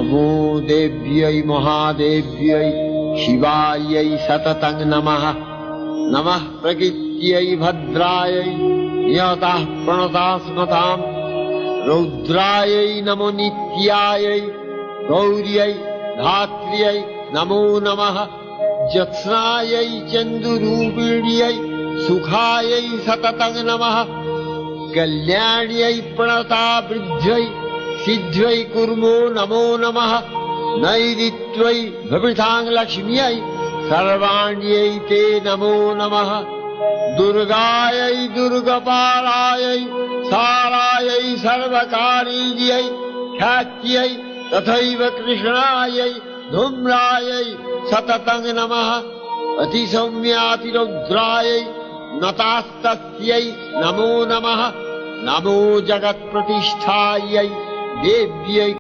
नमो देव्यै महादेव्यै शिवायै सततं नमः। नमः प्रकृत्यै भद्रायै नियताः प्रणतास्मताम्। रौद्रायै नमो नित्यायै गौर्यै धात्र्यै नमो नमः। ज्योत्स्नायै चन्दुरूपिण्यै सुखायै सततं नमः। कल्याण्यै प्रणतावृद्ध्यै सिद्ध्यै कुर्मो नमो नमः। नैरित्यै भवितां लक्ष्म्यै सर्वाण्यै ते नमो नमः। दुर्गायै दुर्गपालायै सारायै सर्वकारीयै ख्यात्यै तथैव कृष्णायै धूम्रायै सततं नमः। अतिसौम्यातिरौद्रायै नतास्तस्यै नमो नमः। नमो जगत्प्रतिष्ठायै देव्यै